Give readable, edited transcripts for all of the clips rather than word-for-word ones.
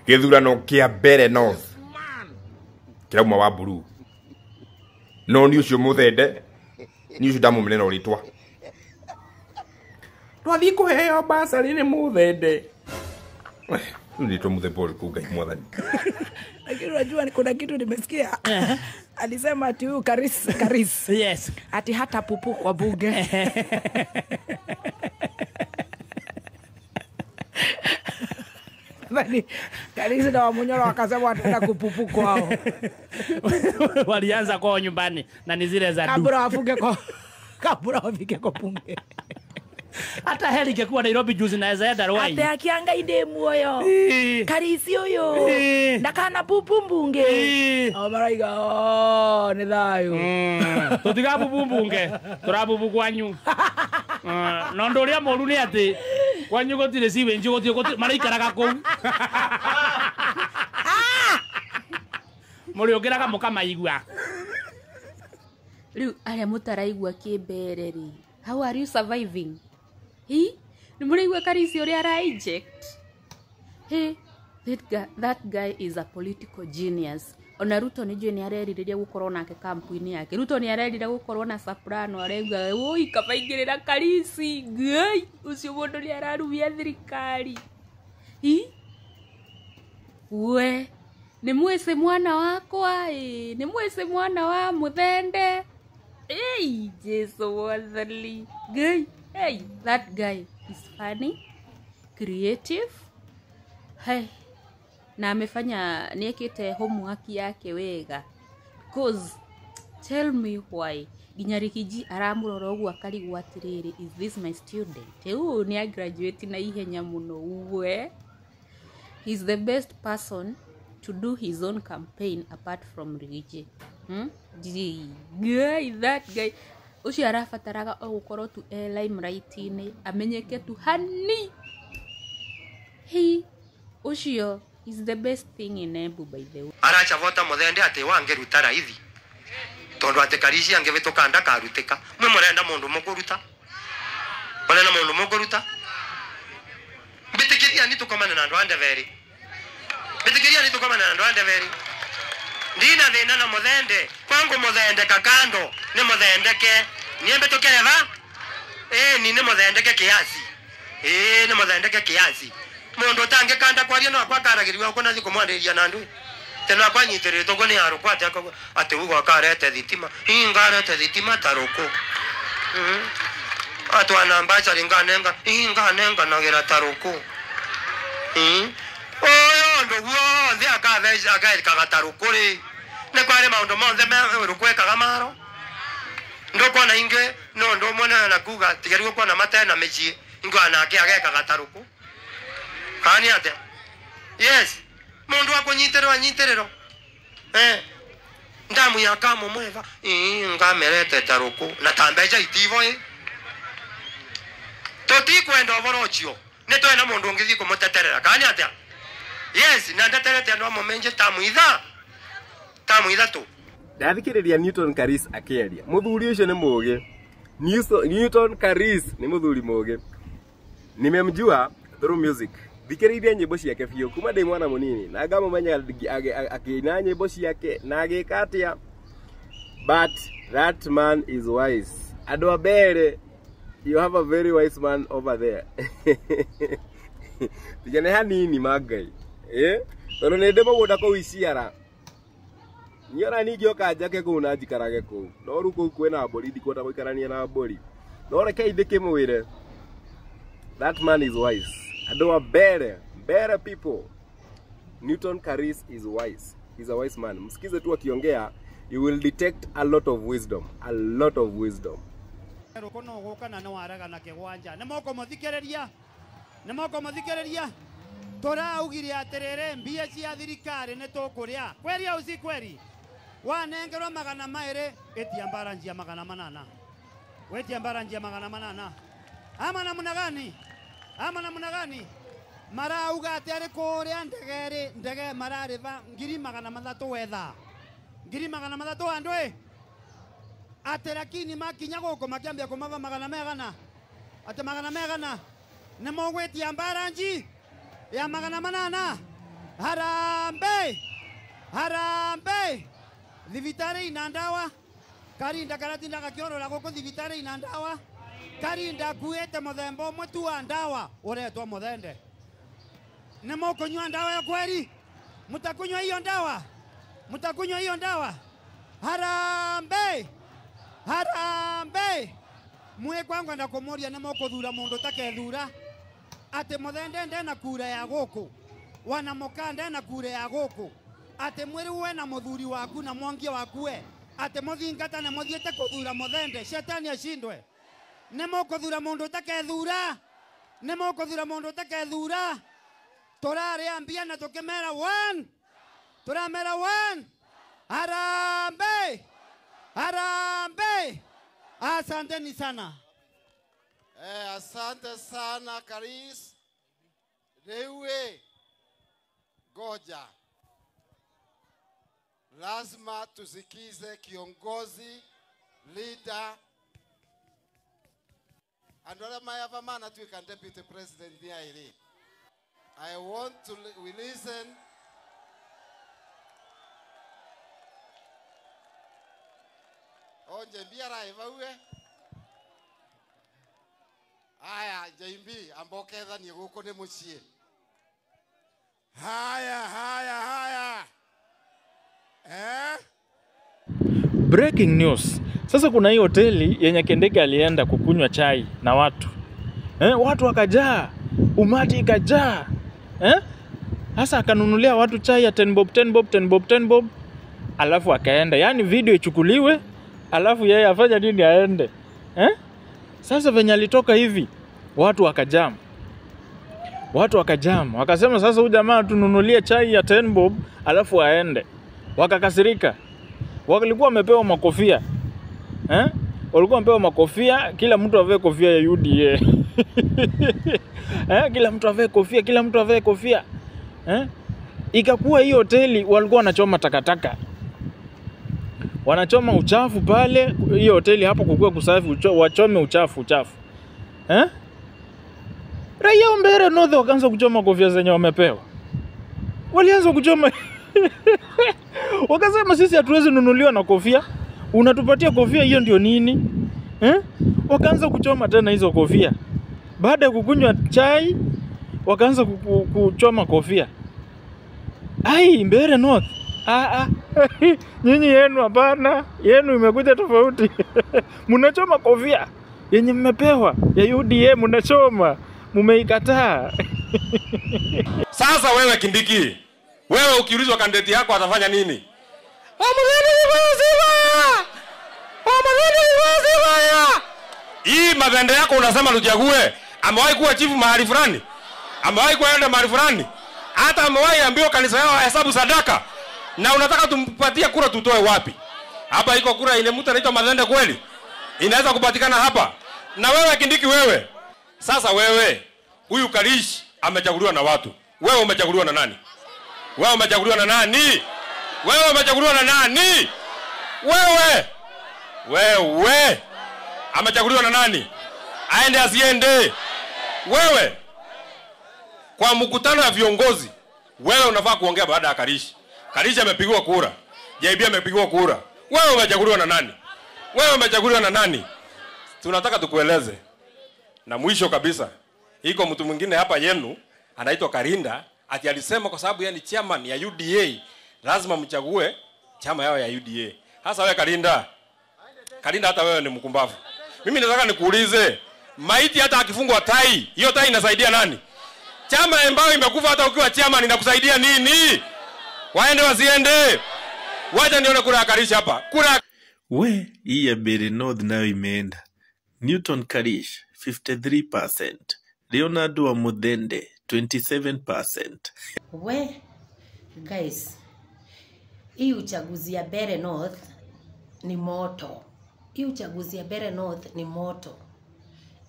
Githurano kia mbere North kirauma wa Blue no ni ucio muthende ni ucio ndamumenera ritwa twathi kuheo basari ni muthende ndio muthemba uriku ngai mwathani. Lakini unajua kuna kitu nimesikia alisema ati huyu Karis Yes. ati hata pupu kwa bunge. Bali Karis na Wamunyoro wakasema wataenda kupupu kwao. Walianza kwao nyumbani na ni zile za kabla wafunge kwa kabla wafike kwa bunge. hata heli ingekuwa Nairobi juzi naweza enda Ruai. Ate akianga ide muoyo. Karisi huyo. Ndakana pupu mbunge. Maraiga ni thayo. Tutiga pupu mbunge. Turapupu kwanyu. No ndoria moru ni ati kwanyu gotire siwe nji gotire maraikaraga kou. Muri ogeraga mukama igua. Riu aria mutaraigua kimbereri. How are you surviving? He? Nimuraigua Karisi uri ara eject. Hey, that guy is a political genius. Ona Ruto ni jeni areriria gukorwo nake kampu-ini yake. Ruto ni areriria gukorwo na soprano arauga oi kabaingirira Karisi. Ngai, ucio mundu ni ararumia thirikari. Hi? We, ni mwese mwana wakwa ni mwese mwana wa muthende. Hey, Jesu Wazali. Guy, hey, that guy is funny, creative. Hey, na amefanya niekete homework yake wega. Because tell me why Ginyarikiji aramurora ugu akarigwa atiriri, is this my student? Huyu ni graduate na ihenya muno uwe. He's the best person to do his own campaign apart from Rigiji. Guy, that guy. Ucio arafataraga gukorwo tu limelight-ini amenyeke tu hani. He ucio is the best thing in Embu by the way. Aracha vota muthende ati wangeruta raithi. Tondu ati Karisi angevituka ndakaruteka. Mwe murenda mundu mukuruta. Murenda mundu mukuruta. Bitikiria ni tukomana na ndwande veri. Bitikiria ni tukomana na ndwande veri. Ndina thina na muthende. Kwangu muthende kakando ni muthendeke. Niembe tukereva? Ni muthendeke kiasi. Ni muthendeke kiasi. Mundu tange kanda kwaria no akwakaragirirwa uko nathi kumwandiria na ndu. Tena kwanyitire to gone aro kwate ati ugo akarete thitima. Ngarete thitima taruko. Atu anambacha ringanenga. Nganenga nagera taruko. Oyo nduguo nthi akaveja akaika taruko ri. Ne kware maundu monthe me rukweka gamaro. Ndoko na inge no ndo mwana na kuga tigari ko na mata na mechi ingo anake ageka gataruko. Kani ate? Yes. Mundu anyiterero. Ndamu ya kamo mweva. Ngamerete taruko na tambeja itivo Toti kwenda ovorochio. Ne twena mundu ngithi kumuteterera. Kani ate? Yes, na ndeterete andu momenje tamu ithatu. Ndathikiriria Newton Karis akieria. Muthuri ucio ni muge. Newton Karis ni muthuri muge. Nimemjua through music. Thikiriria nyimbo ciake biu kuma ndĩ mwana munini. Na ngamumenya akina nyimbo ciake na agikatia. But that man is wise. Andu abere, you have a very wise man over there. Tigane hanini magai. Tono nĩ ndĩ mũgũnda kũu Isiara. Nyora ningi okajake kũu na njikarage kũu. No rĩu kũu kwĩna mbũri ndikwenda gũikarania na mbũri. No reke ithike mwĩre. That man is wise. Andu abere, better people. Newton Karis is wise. He's a wise man. Msikize tu akiongea, you will detect a lot of wisdom. A lot of wisdom. Rukono gukana no araga na kigwanja. Nemoko muthikiriria. Tora ugire aterere mbia cia thirikari ne tukuria. Kweri au si kweri? Wanengerwa magana maire etia mbaranjia magana manana. Wetia mbaranjia magana manana. Ama namna gani? Marauga ati ari kuria ndege marariva ngiri magana mathatu wetha. Ngiri magana mathatu andwe. Aterakini makinya guko makiambia kumava magana megana. Ate magana megana. Nemogwetia mbaranji ya magana manana. Harambe! Harambe! Thibitari ina ndawa. Karinda karatinda gakiorora guku thibitari ina ndawa. Karinda kuete muthemba umwe tu wa ndawa uretwo muthende. Nĩ mũkũnyua ndawa ya kweli? Mutakunywa hiyo ndawa? Mutakunywa hiyo ndawa? Harambe! Harambe! Mwe kwangu nda kumuria nĩ mũkũthura mũndũ takethura. Ate muthende ndena kura ya guku. Wana mukanda na kura ya guku. Ate mwiri we na muthuri waku na mwangia waku we. Ate muthingata na muthiete kuthura muthende. Shetani ashindwe. Nĩ mũkũthura mũndũ takethura. Nĩ mũkũthura mũndũ takethura. Torare ambia na tukimera 1. Turamera 1. Harambe! Harambe! Asanteni sana. Asante sana Karis. Lewe. Goja. Lazima tusikize kiongozi, leader. Andora mayava mana tuika deputy president ni airi. I want to we listen. Onje biara ivawe. Aya, Jaimbi, amboketha ni guko ne mucie. Haya. Breaking news. Sasa kuna hii hoteli yenye Kindiki alienda kukunywa chai na watu. Watu wakajaa, umati ikajaa. Sasa akanunulia watu chai ya 10 bob. Alafu akaenda. Yaani video ichukuliwe, alafu yeye afanya nini aende. Sasa venye alitoka hivi, watu wakajam. Wakasema sasa huyu jamaa tununulie chai ya 10 bob, alafu aende. Wakakasirika. Walikuwa wamepewa makofia. Walikuwa wamepewa makofia, kila mtu avae kofia ya UDA. Kila mtu avae kofia. Ikakuwa hii hoteli walikuwa wanachoma takataka. Wanachoma uchafu pale, hii hoteli hapo kukua kusafi, wachome uchafu. Raia Mbeere North wakaanza kuchoma kofia zenye wamepewa. Walianza kuchoma. Wakasema sisi hatuwezi nunuliwa na kofia. Unatupatia kofia hiyo ndio nini? Wakaanza kuchoma tena hizo kofia. Baada ya kukunywa chai, wakaanza kuchoma kofia. Ai, Mbeere North. Nyinyi yenu hapana, yenu imekuja tofauti. Mnachoma kofia yenye mmepewa ya UDA, mnachoma, mumeikataa. Sasa wewe Kindiki, wewe ukiulizwa kandidati yako atafanya nini? Hii madhende yako unasema tuchague. Amewahi kuwa chifu mahali fulani? Amewahi kuenda mahali fulani? Hata amewahi ambiwa kanisa yao hesabu sadaka? Na unataka tumpatie kura tutoe wapi? Hapa iko kura ile mtu anaitwa madhende kweli? Inaweza kupatikana hapa? Na wewe Kindiki wewe? Sasa wewe, huyu Karish amechaguliwa na watu. Wewe umechaguliwa na nani? Wewe umechaguliwa na nani? Wewe umechaguliwa na nani? Wewe amechaguliwa na nani? Aende asiende? Wewe kwa mkutano ya viongozi, wewe unafaa kuongea baada ya Karish. Karish amepigiwa kura. JB amepigiwa kura. Wewe umechaguliwa na nani? Wewe umechaguliwa na nani? Tunataka tukueleze. Na mwisho kabisa, iko mtu mwingine hapa yenu anaitwa Karinda, ati alisema kwa sababu yeye ni chairman ya UDA, lazima mchague chama yao ya UDA. Hasa wewe Karinda, hata wewe ni mkumbavu. Mimi nataka nikuulize, maiti hata akifungwa tai, hiyo tai inasaidia nani? Chama ambayo imekufa hata ukiwa chairman inakusaidia nini? Waende wasiende? Wacha nione kura ya Karish hapa. Kura hii ya Mbeere North nayo imeenda. Newton Karish 53%, Leonardo wa Muthende 27%. Guys, hii uchaguzi ya Mbeere North ni moto.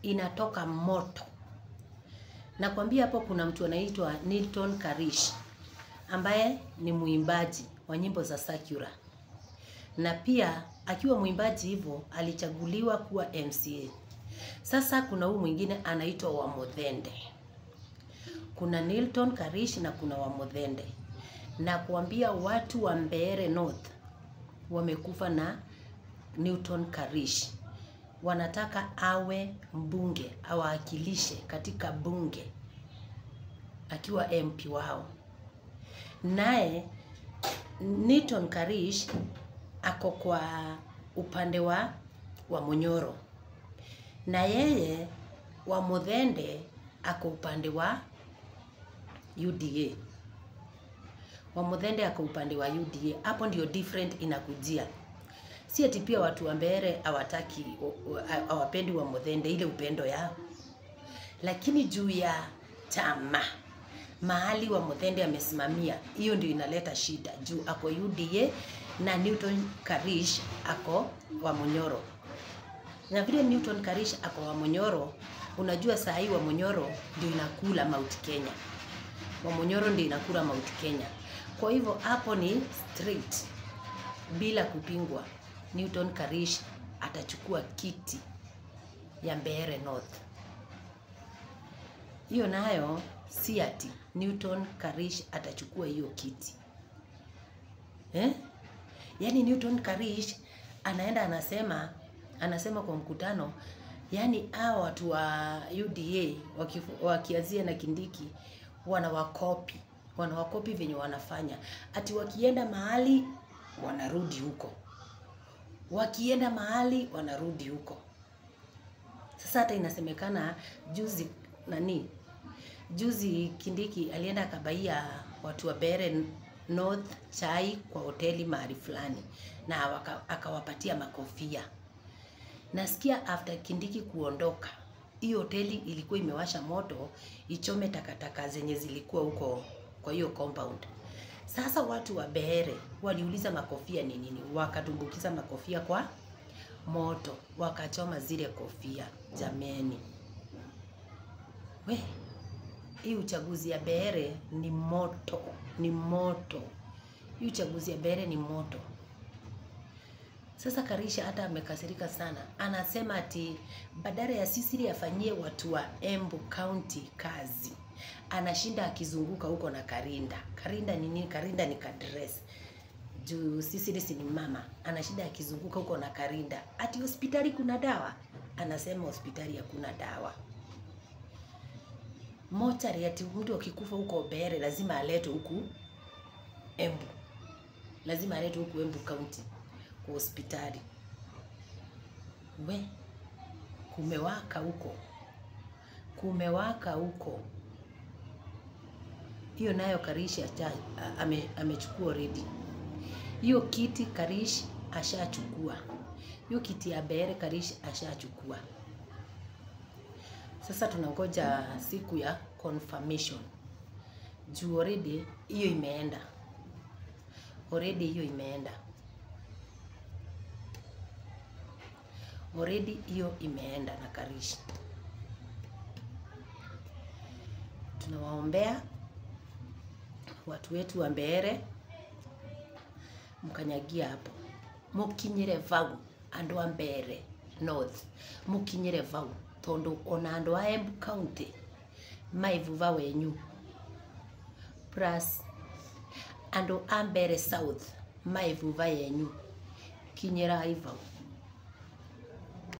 Inatoka moto. Nakwambia hapo kuna mtu anaitwa Newton Karish ambaye ni muimbaji wa nyimbo za secular. Na pia akiwa muimbaji hivyo alichaguliwa kuwa MCA. Sasa kuna huyu mwingine anaitwa wa Muthende. kuna Nilton Karish na kuna wa Muthende. Na kuambia watu wa Mbeere North wamekufa na Newton Karish. Wanataka awe mbunge, awakilishe katika bunge akiwa MP wao. Naye Newton Karish ako kwa upande wa Munyoro. Na yeye wa Muthende ako upande wa UDA. Wa Muthende ako upande wa UDA. Hapo ndio different inakujia. Si ati pia watu wa Mbeere hawataki, hawapendi wa Muthende ile upendo yao. Lakini juu ya chama mahali wa Muthende amesimamia, hiyo ndio inaleta shida. Juu ako UDA na Newton Karish ako wa Munyoro. Na vile Newton Karish ako wa Munyoro, unajua saa hii wa Munyoro ndio inakula Mount Kenya. Wa Munyoro ndio inakula Mount Kenya. Kwa hivyo hapo ni straight bila kupingwa. Newton Karish atachukua kiti ya Mbeere North. Hiyo nayo si ati Newton Karish atachukua hiyo kiti. Yaani Newton Karish anaenda anasema kwa mkutano, yani hao watu wa UDA wakianzia na Kindiki wanawakopi venye wanafanya. Ati wakienda mahali wanarudi huko. Wakienda mahali wanarudi huko. Sasa hata inasemekana juzi Kindiki alienda akabaia watu wa Mbeere North chai kwa hoteli mahali fulani na akawapatia makofia. Nasikia after Kindiki kuondoka, hiyo hoteli ilikuwa imewasha moto ichome takataka zenye zilikuwa huko kwa hiyo compound. Sasa watu wa Mbeere waliuliza makofia ni nini, wakatumbukiza makofia kwa moto, wakachoma zile kofia. Jameni, hii uchaguzi ya Mbeere ni moto, ni moto. Hii uchaguzi ya Mbeere ni moto. Sasa Karish hata amekasirika sana. Anasema ati badala ya Sisiri afanyie watu wa Embu County kazi, anashinda akizunguka huko na Karinda. Karinda ni nini? Karinda ni kadress. Juu Sisiri si ni mama, anashinda akizunguka huko na Karinda. Ati hospitali kuna dawa? Anasema hospitali hakuna dawa. Mochari ati mtu akikufa huko Mbeere lazima aletwe huku Embu. Lazima aletwe huku Embu County kwa hospitali. Kumewaka huko. Kumewaka huko. Hiyo nayo Karish amechukua already. Hiyo kiti Karish ashachukua. Hiyo kiti ya Mbeere Karish ashachukua. Sasa tunangoja siku ya confirmation. Juu already hiyo imeenda. Already hiyo imeenda. Already hiyo imeenda na Karish. Tunawaombea watu wetu wa Mbeere mkanyagia hapo. Mukinyire vau andu wa Mbeere North. Mukinyire vau tondu ona andu a Embu County maivuva wenyu. Plus andu a Mbeere South maivuva yenyu. Kinyira vau.